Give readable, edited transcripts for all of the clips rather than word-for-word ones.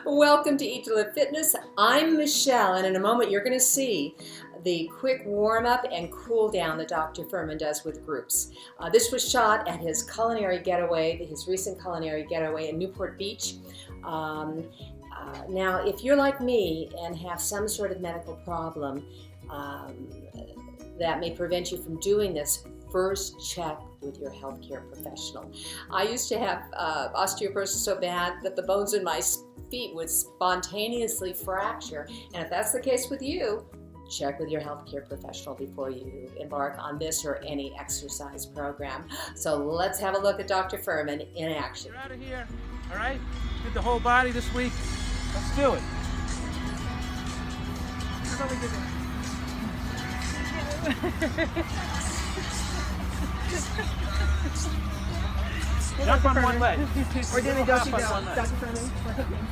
Welcome to Eat to Live Fitness. I'm Michelle, and in a moment you're going to see the quick warm-up and cool down that Dr. Fuhrman does with groups. This was shot at his culinary getaway, his recent culinary getaway in Newport Beach. Now, if you're like me and have some sort of medical problem that may prevent you from doing this, first check with your healthcare professional. I used to have osteoporosis so bad that the bones in my feet would spontaneously fracture. And if that's the case with you, check with your healthcare professional before you embark on this or any exercise program. So let's have a look at Dr. Fuhrman in action. You're out of here, all right? Did the whole body this week. Let's do it. Jump on one leg. We're doing a do-si-do. Dr. Fuhrman, we're hooking.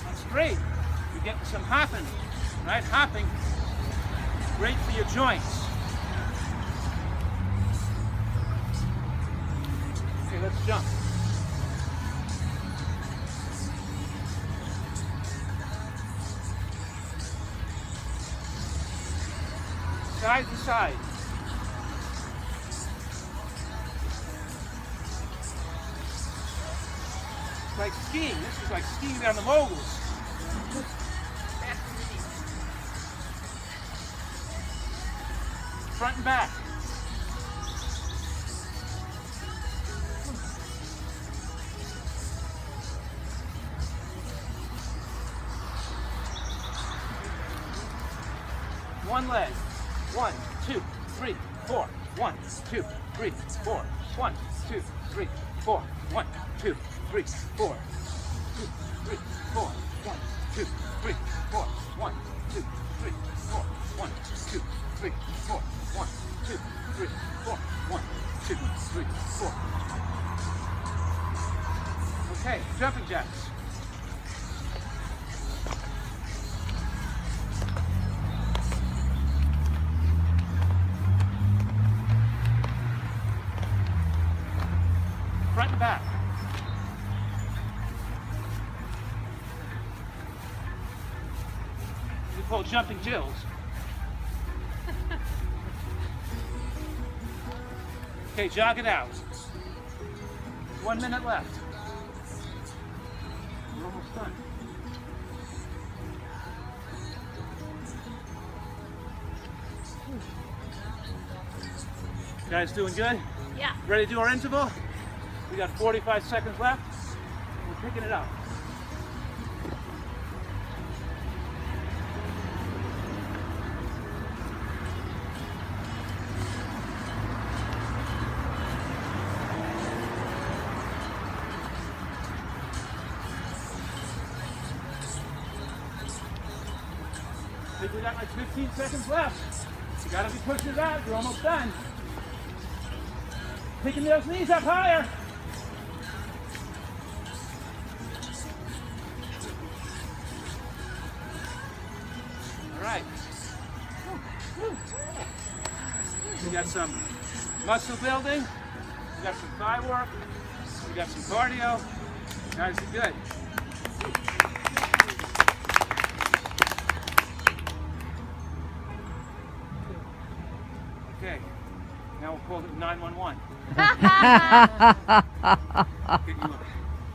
That's great. You're getting some hopping, right? Hopping. Great for your joints. Okay, let's jump. Side to side. It's like skiing. This is like skiing down the moguls. Front and back. One leg. 1, 2, 3, 4. 1, 2, 3, 4. 1, 2, 3, 4. 1, 2, 3, 4. 2, 3, 4. 1, 2, 3, 4. 1, 2, 3, 4. 1, 2, 3, 4. 1, 2, 3, 4. 1, 2, 3, 4. Okay, jumping jacks. Front and back. We call jumping jills. Okay, jog it out. 1 minute left. We're almost done. You guys doing good? Yeah. Ready to do our interval? We got 45 seconds left. We're picking it up. I think we got like 15 seconds left. You gotta be pushing it out. You're almost done. Picking those knees up higher. All right. We got some muscle building. We got some thigh work. We got some cardio. Guys are good. Okay. Now we'll call it 911.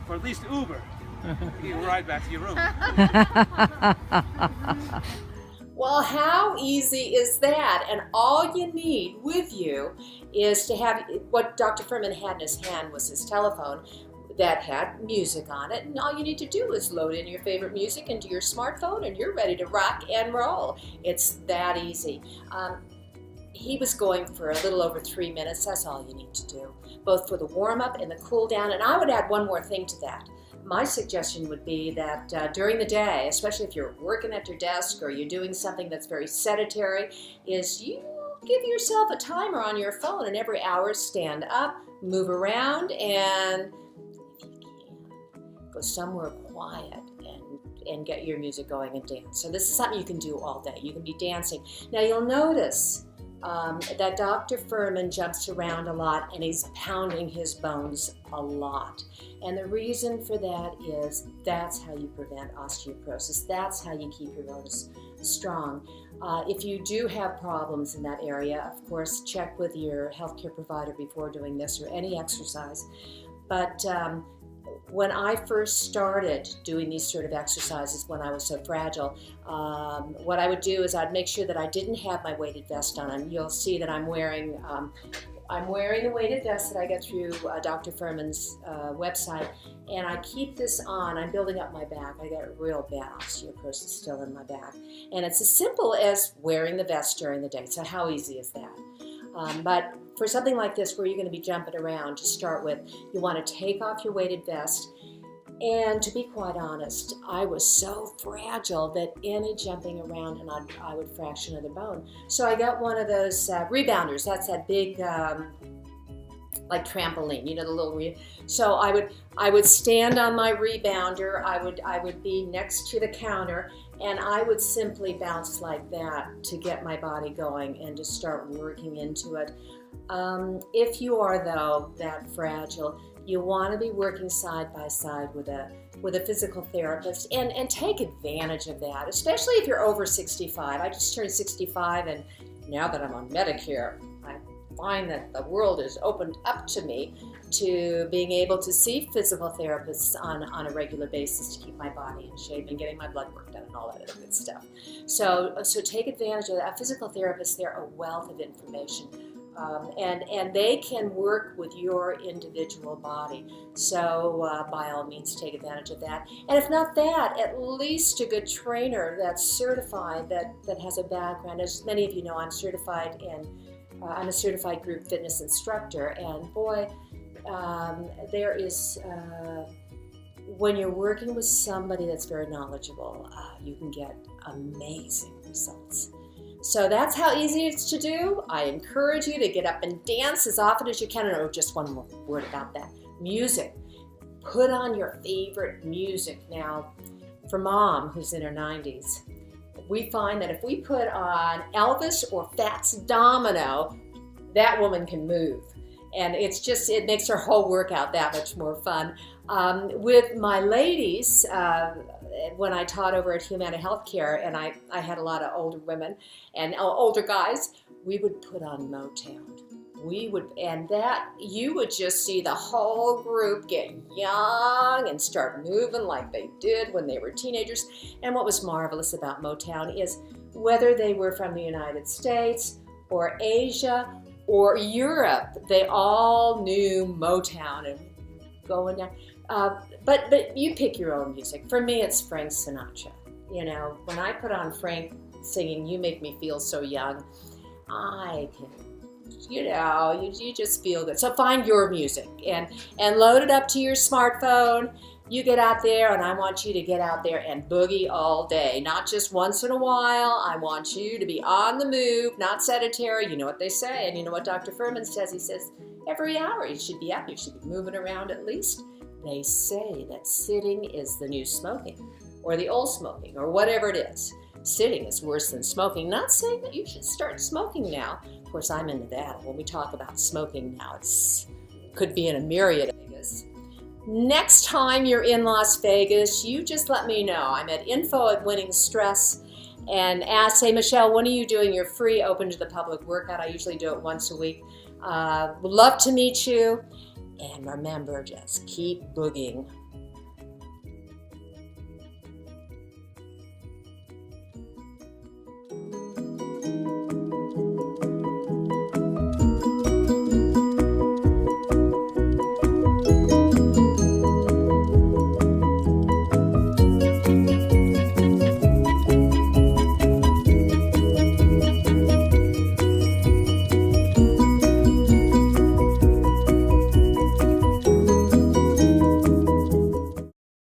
Or at least Uber. Get you a ride back to your room. Well, how easy is that? And all you need with you is to have what Dr. Fuhrman had in his hand was his telephone that had music on it, and all you need to do is load in your favorite music into your smartphone and you're ready to rock and roll. It's that easy. He was going for a little over 3 minutes. That's all you need to do, both for the warm-up and the cool-down. And I would add one more thing to that. My suggestion would be that during the day, especially if you're working at your desk or you're doing something that's very sedentary, is you give yourself a timer on your phone, and every hour stand up, move around, and if you can, go somewhere quiet and get your music going and dance. So this is something you can do all day. You can be dancing. Now you'll notice that Dr. Fuhrman jumps around a lot and he's pounding his bones a lot. And the reason for that is that's how you prevent osteoporosis. That's how you keep your bones strong. If you do have problems in that area, of course, check with your healthcare provider before doing this or any exercise. But when I first started doing these sort of exercises when I was so fragile, what I would do is I'd make sure that I didn't have my weighted vest on. And you'll see that I'm wearing the weighted vest that I get through Dr. Fuhrman's website, and I keep this on. I'm building up my back. I got real bad osteoporosis still in my back. And it's as simple as wearing the vest during the day. So how easy is that? But for something like this where you're going to be jumping around, to start with, you want to take off your weighted vest. And to be quite honest, I was so fragile that any jumping around and I would fracture another bone. So I got one of those rebounders. That's that big, like trampoline, you know, the little. So I would stand on my rebounder. I would be next to the counter, and I would simply bounce like that to get my body going and to start working into it. If you are, though, that fragile, you want to be working side by side with a physical therapist and take advantage of that, especially if you're over 65. I just turned 65, and now that I'm on Medicare, I find that the world is opened up to me to being able to see physical therapists on a regular basis to keep my body in shape and getting my blood work done and all that other good stuff. So take advantage of that. Physical therapists, they're a wealth of information. And they can work with your individual body. So by all means, take advantage of that. And if not that, at least a good trainer that's certified, that has a background. As many of you know, I'm certified I'm a certified group fitness instructor. And boy, there is, when you're working with somebody that's very knowledgeable, you can get amazing results. So that's how easy it's to do. I encourage you to get up and dance as often as you can. And just one more word about that. Music. Put on your favorite music. Now, for Mom, who's in her 90s, we find that if we put on Elvis or Fats Domino, that woman can move. And it makes her whole workout that much more fun. With my ladies, when I taught over at Humana Healthcare, and I had a lot of older women and older guys, we would put on Motown. You would just see the whole group get young and start moving like they did when they were teenagers. And what was marvelous about Motown is whether they were from the United States or Asia or Europe, they all knew Motown and going down. But you pick your own music. For me, it's Frank Sinatra. You know, when I put on Frank singing "You Make Me Feel So Young," I can, you just feel good. So find your music and load it up to your smartphone. You get out there, and I want you to get out there and boogie all day, not just once in a while. I want you to be on the move, not sedentary. You know what they say, and you know what Dr. Fuhrman says. He says every hour you should be up. You should be moving around at least. They say that sitting is the new smoking, or the old smoking, or whatever it is. Sitting is worse than smoking. Not saying that you should start smoking now. Of course, I'm into that. When we talk about smoking now, could be in a myriad of things. Next time you're in Las Vegas, you just let me know. I'm at info@winningstress, and say, Michele, when are you doing your free open to the public workout? I usually do it once a week. Would love to meet you. And remember, just keep boogieing.